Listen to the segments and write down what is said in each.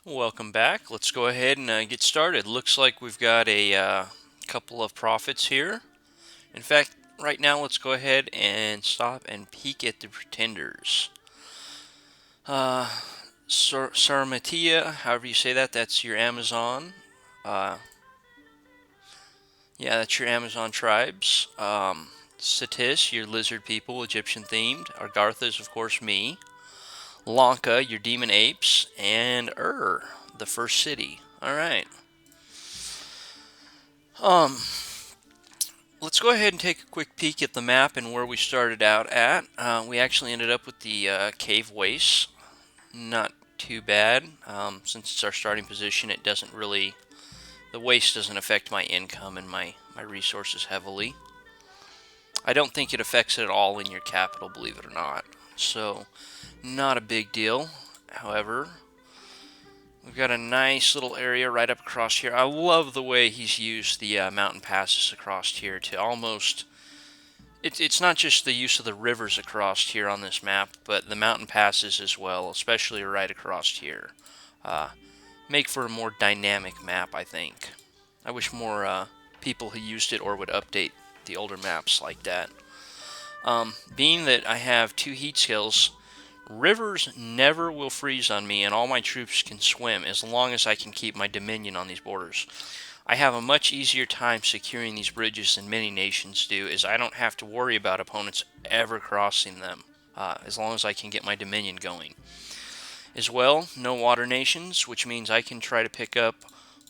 Welcome back. Let's go ahead and get started. Looks like we've got a couple of prophets here. In fact, right now, let's go ahead and stop and peek at the pretenders. Uh, Sarmatia, however you say that, that's your Amazon. Uh, yeah, that's your Amazon tribes. Satis, your lizard people, Egyptian themed. Agartha is, of course, me. Lanka, your demon apes. And the first city. All right. Um, Let's go ahead and take a quick peek at the map and where we started out at. We actually ended up with the cave wastes. Not too bad. Since it's our starting position, it doesn't really... The waste doesn't affect my income and my resources heavily. I don't think it affects it at all in your capital, believe it or not. So, not a big deal. However, we've got a nice little area right up across here. I love the way he's used the mountain passes across here to almost... It's not just the use of the rivers across here on this map, but the mountain passes as well, especially right across here. Make for a more dynamic map, I think. I wish more people who used it or would update the older maps like that. Being that I have 2 heat skills, rivers never will freeze on me, and all my troops can swim as long as I can keep my dominion on these borders. I have a much easier time securing these bridges than many nations do, as I don't have to worry about opponents ever crossing them, as long as I can get my dominion going. As well, no water nations, which means I can try to pick up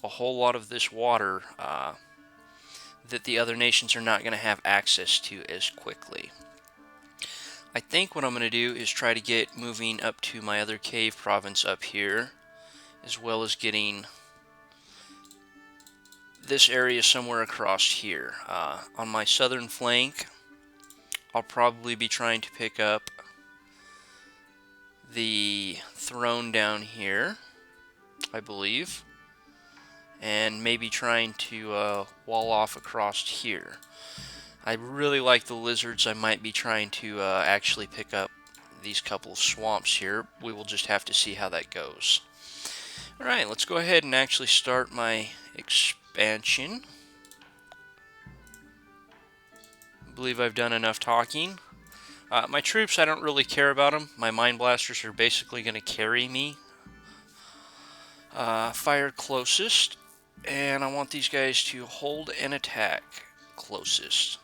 a whole lot of this water that the other nations are not going to have access to as quickly. I think what I'm going to do is try to get moving up to my other cave province up here, as well as getting this area somewhere across here. On my southern flank, I'll probably be trying to pick up the throne down here, I believe, and maybe trying to wall off across here. I really like the lizards. I might be trying to actually pick up these couple of swamps here. We will just have to see how that goes. Alright, let's go ahead and actually start my expansion. I believe I've done enough talking. My troops, I don't really care about them. My Mind Blasters are basically going to carry me. Fire closest, and I want these guys to hold and attack closest.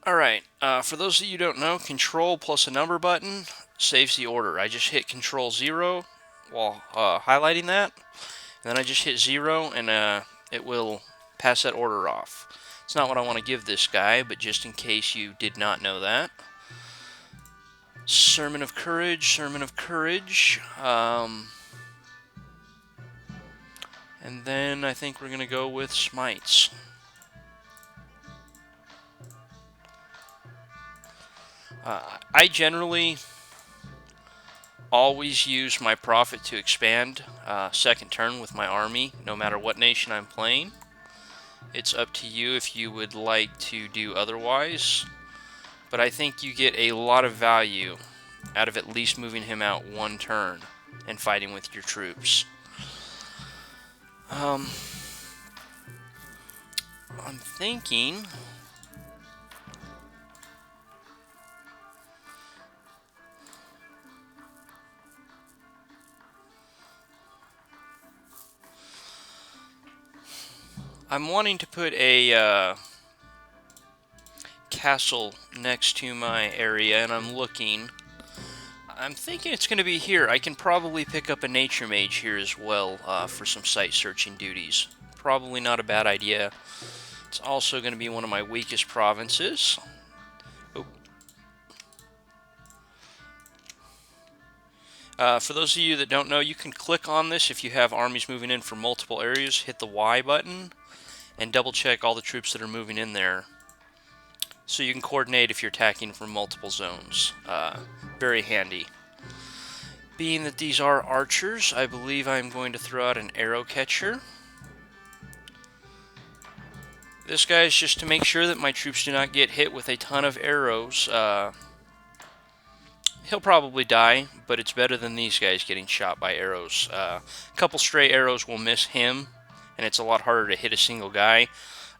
Alright, for those of you who don't know, Control plus a number button saves the order. I just hit Control 0 while highlighting that, and then I just hit 0 and it will pass that order off. It's not what I want to give this guy, but just in case you did not know that. Sermon of Courage, Sermon of Courage. And then I think we're going to go with Smites. I generally always use my profit to expand second turn with my army, no matter what nation I'm playing. It's up to you if you would like to do otherwise, but I think you get a lot of value out of at least moving him out one turn and fighting with your troops. I'm thinking... I'm wanting to put a castle next to my area, and I'm looking. I'm thinking it's going to be here. I can probably pick up a nature mage here as well for some site searching duties. Probably not a bad idea. It's also going to be one of my weakest provinces. For those of you that don't know, you can click on this if you have armies moving in from multiple areas. Hit the Y button and double check all the troops that are moving in there, so you can coordinate if you're attacking from multiple zones. Very handy. Being that these are archers, I believe I'm going to throw out an arrow catcher. This guy is just to make sure that my troops do not get hit with a ton of arrows He'll probably die, but it's better than these guys getting shot by arrows. A couple stray arrows will miss him, and it's a lot harder to hit a single guy.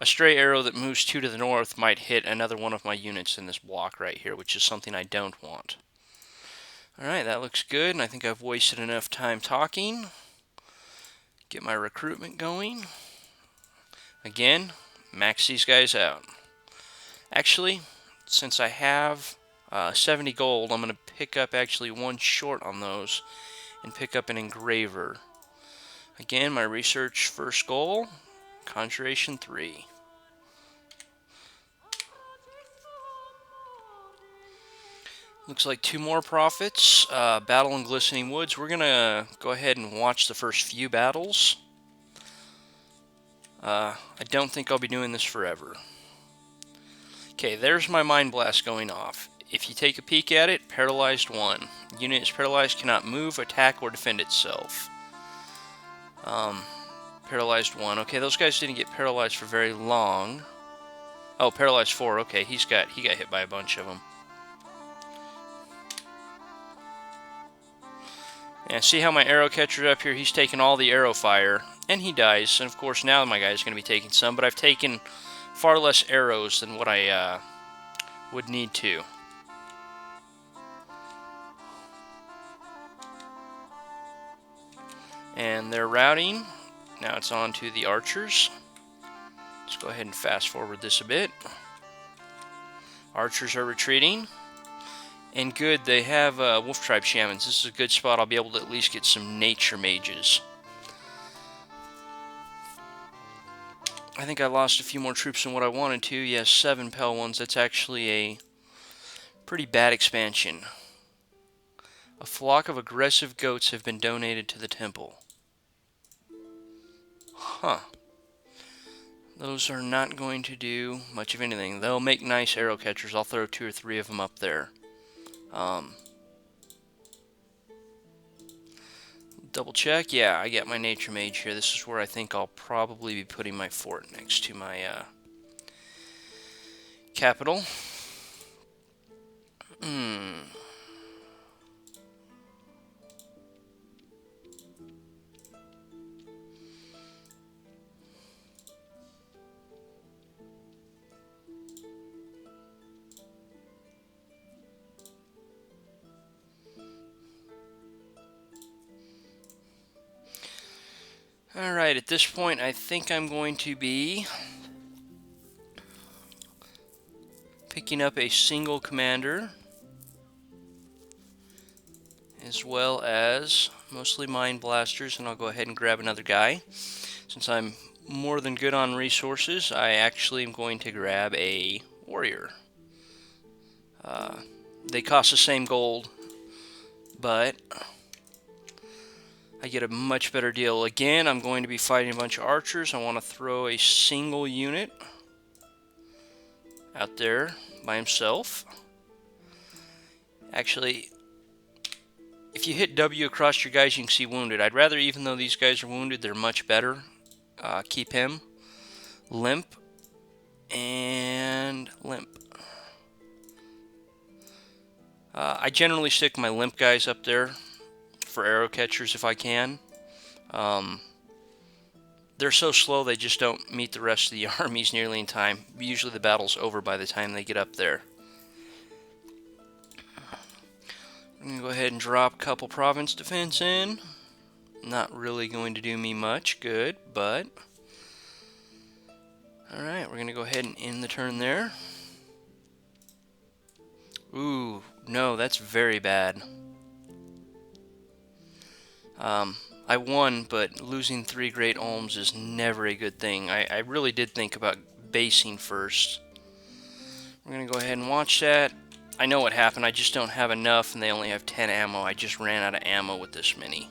A stray arrow that moves 2 to the north might hit another one of my units in this block right here, which is something I don't want. Alright, that looks good, and I think I've wasted enough time talking. Get my recruitment going. Again, max these guys out. Actually, since I have 70 gold, I'm going to pick up actually one short on those and pick up an engraver. Again, my research first goal, Conjuration 3. Looks like 2 more profits. Battle in Glistening Woods. We're going to go ahead and watch the first few battles. I don't think I'll be doing this forever. Okay, there's my Mind Blast going off. If you take a peek at it, Paralyzed 1. Unit is paralyzed, cannot move, attack, or defend itself. Paralyzed 1. Okay, those guys didn't get paralyzed for very long. Oh, Paralyzed 4. Okay, he got hit by a bunch of them. Yeah, see how my arrow catcher up here? He's taking all the arrow fire, and he dies. And of course, now my guy's going to be taking some, but I've taken far less arrows than what I would need to. And they're routing. Now it's on to the archers. Let's go ahead and fast forward this a bit. Archers are retreating. And good, they have Wolf Tribe Shamans. This is a good spot. I'll be able to at least get some nature mages. I think I lost a few more troops than what I wanted to. Yes, 7 Pell ones. That's actually a pretty bad expansion. A flock of aggressive goats have been donated to the temple. Huh. Those are not going to do much of anything. They'll make nice arrow catchers. I'll throw 2 or 3 of them up there. Double check. Yeah, I got my nature mage here. This is where I think I'll probably be putting my fort next to my capital. Alright, at this point I think I'm going to be picking up a single commander, as well as mostly Mind Blasters, and I'll go ahead and grab another guy. Since I'm more than good on resources, I actually am going to grab a warrior. They cost the same gold, but I get a much better deal. Again, I'm going to be fighting a bunch of archers. I want to throw a single unit out there by himself. Actually, if you hit W across your guys, you can see wounded. I'd rather, even though these guys are wounded, they're much better. Keep him. Limp. And limp. I generally stick my limp guys up there for arrow catchers if I can. They're so slow they just don't meet the rest of the armies nearly in time. Usually the battle's over by the time they get up there. I'm going to go ahead and drop a couple province defense in. Not really going to do me much good, but alright, we're going to go ahead and end the turn there. Ooh, no, that's very bad. I won, but losing 3 Great Olms is never a good thing. I really did think about basing first. We're going to go ahead and watch that. I know what happened. I just don't have enough, and they only have 10 ammo. I just ran out of ammo with this many.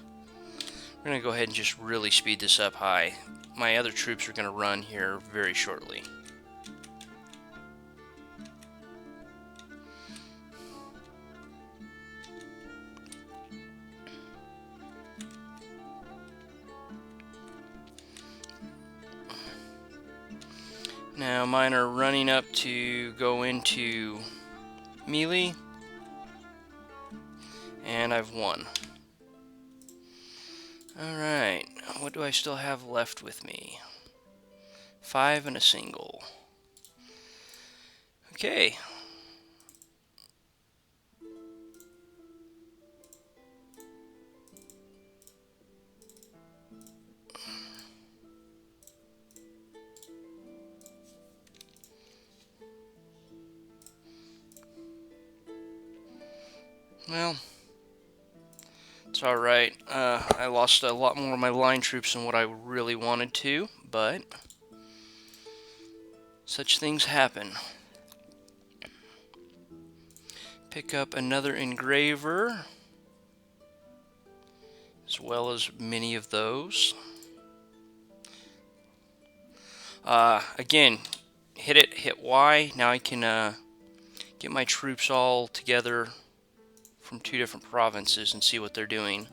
We're going to go ahead and just really speed this up high. My other troops are going to run here very shortly. Now mine are running up to go into melee. And I've won. Alright, what do I still have left with me? 5 and a single. Okay. Well, it's alright. I lost a lot more of my line troops than what I really wanted to, but such things happen. Pick up another engraver, as well as many of those. Again, hit Y. Now I can get my troops all together from 2 different provinces and see what they're doing.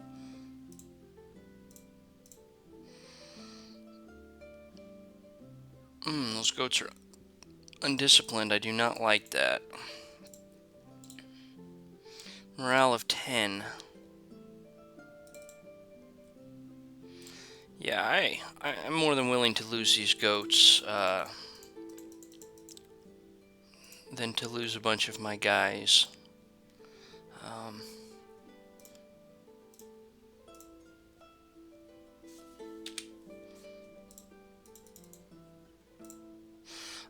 Those goats are undisciplined. I do not like that. Morale of 10. Yeah, I'm more than willing to lose these goats than to lose a bunch of my guys.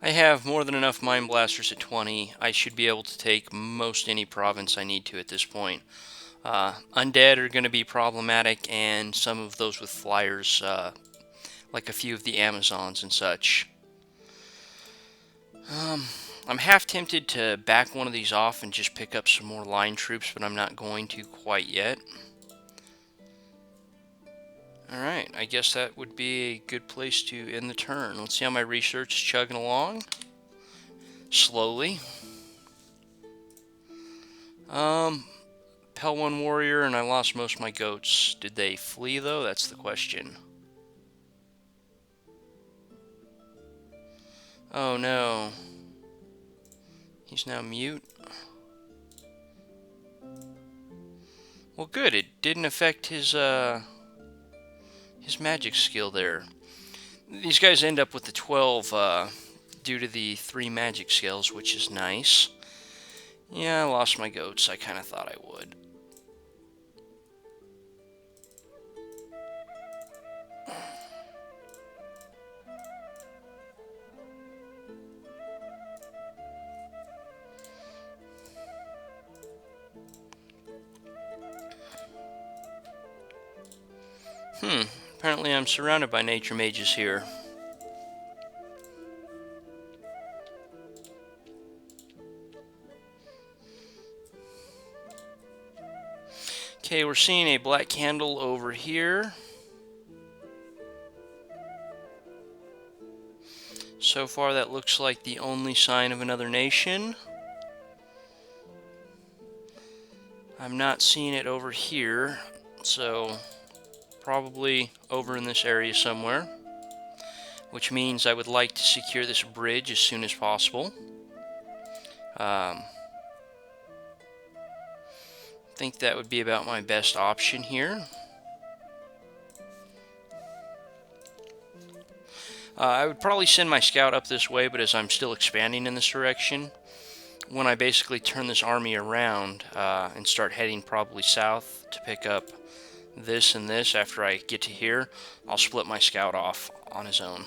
I have more than enough mine blasters at 20. I should be able to take most any province I need to at this point. Undead are going to be problematic, and some of those with flyers, like a few of the Amazons and such. I'm half tempted to back one of these off and just pick up some more line troops, but I'm not going to quite yet. Alright, I guess that would be a good place to end the turn. Let's see how my research is chugging along. Slowly. Pell 1 warrior, and I lost most of my goats. Did they flee, though? That's the question. Oh, no. He's now mute. Well, good. It didn't affect his magic skill there. These guys end up with the 12 due to the 3 magic skills, which is nice. Yeah, I lost my goats. I kind of thought I would. Apparently I'm surrounded by nature mages here. Okay, we're seeing a black candle over here. So far that looks like the only sign of another nation. I'm not seeing it over here, so probably over in this area somewhere, which means I would like to secure this bridge as soon as possible. I think that would be about my best option here. I would probably send my scout up this way, but as I'm still expanding in this direction, when I basically turn this army around and start heading probably south to pick up this and this after I get to here, I'll split my scout off on his own.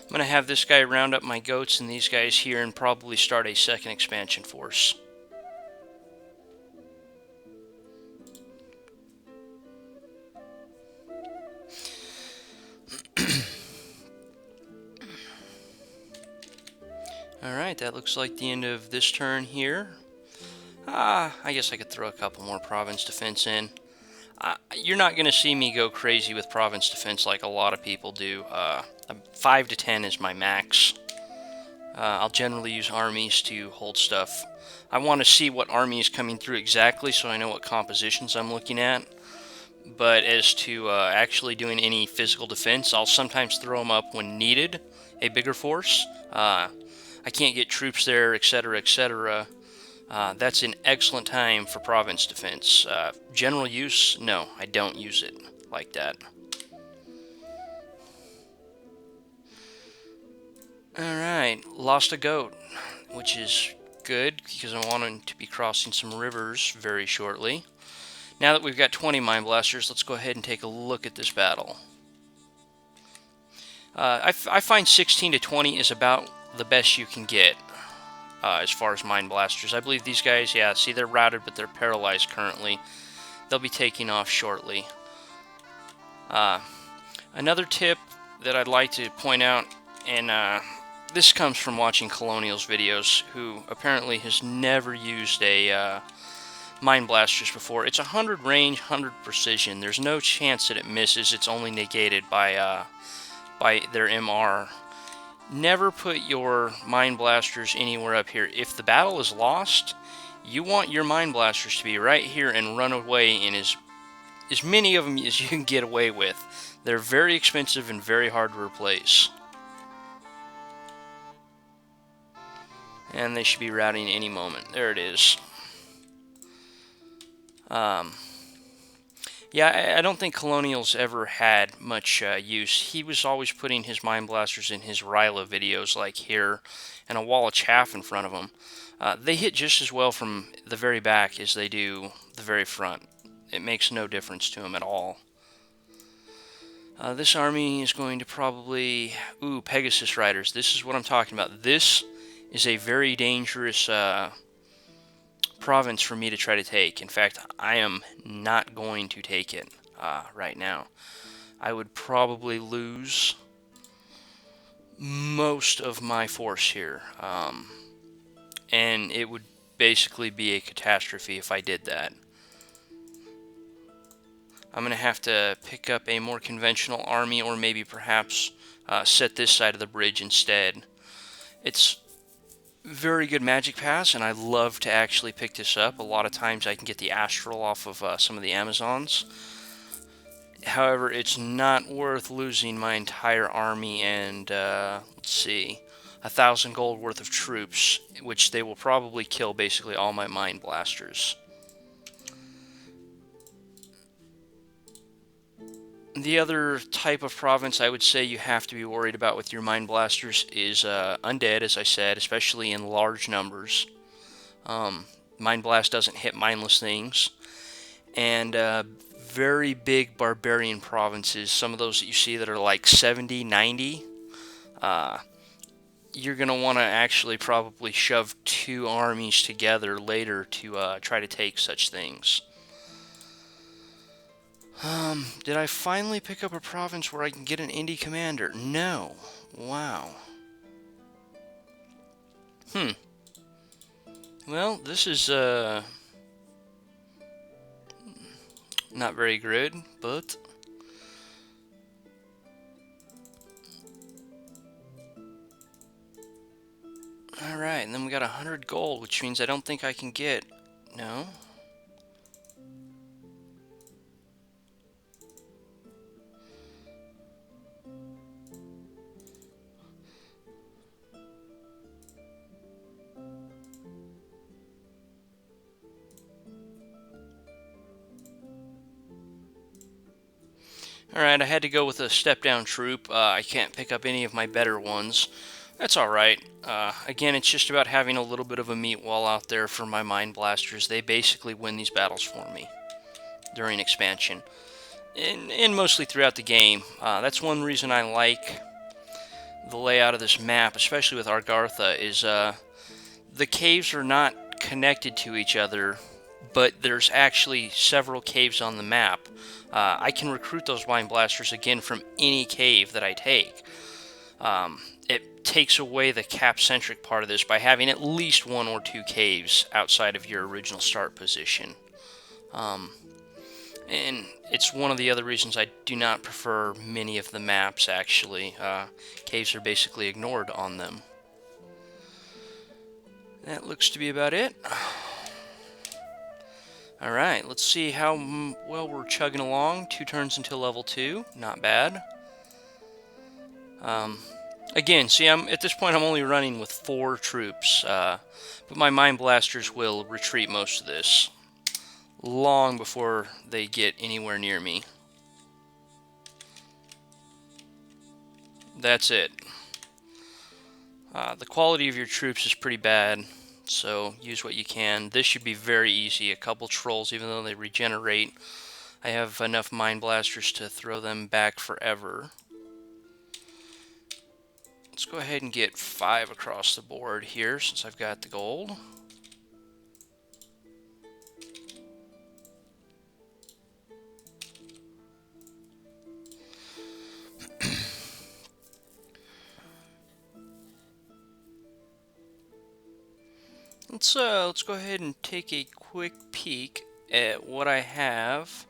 I'm going to have this guy round up my goats and these guys here and probably start a second expansion force. Alright, that looks like the end of this turn here. I guess I could throw a couple more province defense in. You're not going to see me go crazy with province defense like a lot of people do. 5 to 10 is my max. I'll generally use armies to hold stuff. I want to see what army is coming through exactly so I know what compositions I'm looking at. But as to actually doing any physical defense, I'll sometimes throw them up when needed, a bigger force. I can't get troops there, etc., etc. That's an excellent time for province defense. General use, no, I don't use it like that. Alright, lost a goat, which is good because I want him to be crossing some rivers very shortly. Now that we've got 20 Mine Blasters, let's go ahead and take a look at this battle. I find 16 to 20 is about the best you can get as far as Mine Blasters. I believe these guys, yeah, see, they're routed, but they're paralyzed currently. They'll be taking off shortly. Another tip that I'd like to point out, and this comes from watching Colonial's videos, who apparently has never used a Mine Blasters before. It's 100 range, 100 precision. There's no chance that it misses. It's only negated by their MR. Never put your Mine Blasters anywhere up here. If the battle is lost, you want your Mine Blasters to be right here and run away in as many of them as you can get away with. They're very expensive and very hard to replace. And they should be routing any moment. There it is. Yeah, I don't think Colonial's ever had much use. He was always putting his Mine Blasters in his Ryla videos, like here, and a wall of chaff in front of him. They hit just as well from the very back as they do the very front. It makes no difference to him at all. This army is going to probably... Ooh, Pegasus Riders. This is what I'm talking about. This is a very dangerous province for me to try to take. In fact, I am not going to take it right now. I would probably lose most of my force here. And it would basically be a catastrophe if I did that. I'm going to have to pick up a more conventional army, or maybe perhaps set this side of the bridge instead. It's very good magic pass, and I love to actually pick this up. A lot of times I can get the Astral off of some of the Amazons. However, it's not worth losing my entire army and, let's see, 1,000 gold worth of troops, which they will probably kill basically all my Mine Blasters. The other type of province I would say you have to be worried about with your Mine Blasters is undead, as I said, especially in large numbers. Mine Blast doesn't hit mindless things. And very big barbarian provinces, some of those that you see that are like 70, 90, you're going to want to actually probably shove 2 armies together later to try to take such things. Did I finally pick up a province where I can get an Indy commander? No. Wow. Well, this is, not very good, but... Alright, and then we got 100 gold, which means I don't think I can get... No? Alright, I had to go with a step-down troop. I can't pick up any of my better ones. That's alright. Again, it's just about having a little bit of a meat wall out there for my Mine Blasters. They basically win these battles for me during expansion. And mostly throughout the game. That's one reason I like the layout of this map, especially with Agartha, is the caves are not connected to each other, but there's actually several caves on the map. I can recruit those Mine Blasters again from any cave that I take. takes away the cap-centric part of this by having at least 1 or 2 caves outside of your original start position. And it's one of the other reasons I do not prefer many of the maps, actually. Caves are basically ignored on them. That looks to be about it. Alright, let's see how well we're chugging along. 2 turns until level 2. Not bad. Again, see, at this point I'm only running with 4 troops. But my Mind Blasters will retreat most of this long before they get anywhere near me. That's it. The quality of your troops is pretty bad, so use what you can. This should be very easy. A couple trolls, even though they regenerate, I have enough Mind Blasters to throw them back forever. Let's go ahead and get 5 across the board here since I've got the gold. Let's go ahead and take a quick peek at what I have.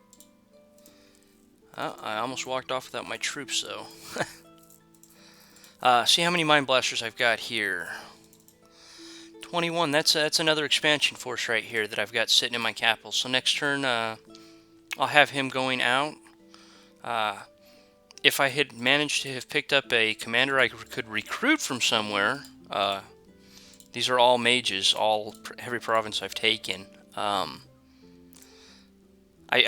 I almost walked off without my troops, though. See how many Mind Blasters I've got here. 21. That's another expansion force right here that I've got sitting in my capital. So next turn, I'll have him going out. If I had managed to have picked up a commander I could recruit from somewhere, these are all mages, every province I've taken. I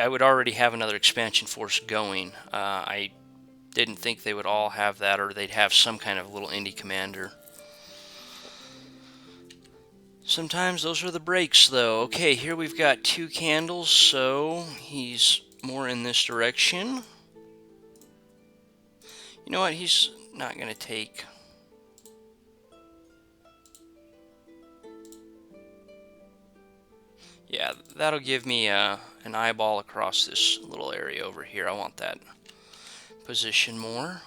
would already have another expansion force going. I didn't think they would all have that, or they'd have some kind of little indie commander. Sometimes those are the breaks, though. Okay, here we've got 2 candles, so he's more in this direction. You know what? He's not going to take... Yeah, that'll give me an eyeball across this little area over here. I want that position more.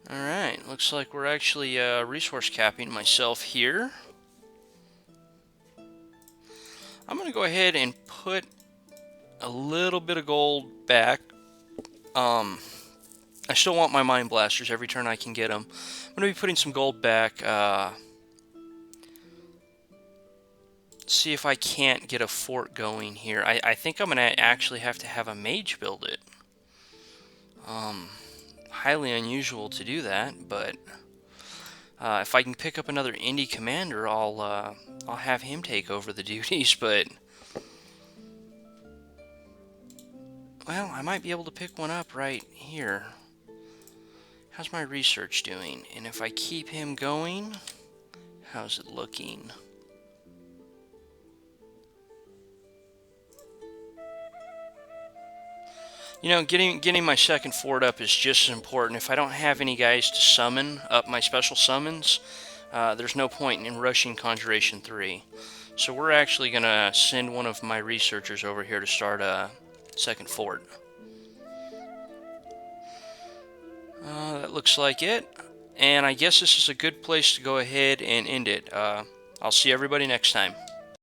Alright, looks like we're actually resource capping myself here. I'm going to go ahead and put a little bit of gold back. I still want my Mind Blasters every turn I can get them. I'm going to be putting some gold back. See if I can't get a fort going here. I think I'm going to actually have to have a mage build it. Highly unusual to do that, but if I can pick up another indie commander, I'll have him take over the duties. But well, I might be able to pick one up right here. How's my research doing? And if I keep him going, how's it looking? You know, getting my second fort up is just as important. If I don't have any guys to summon up my special summons, there's no point in rushing Conjuration 3. So we're actually going to send one of my researchers over here to start a second fort. That looks like it. And I guess this is a good place to go ahead and end it. I'll see everybody next time.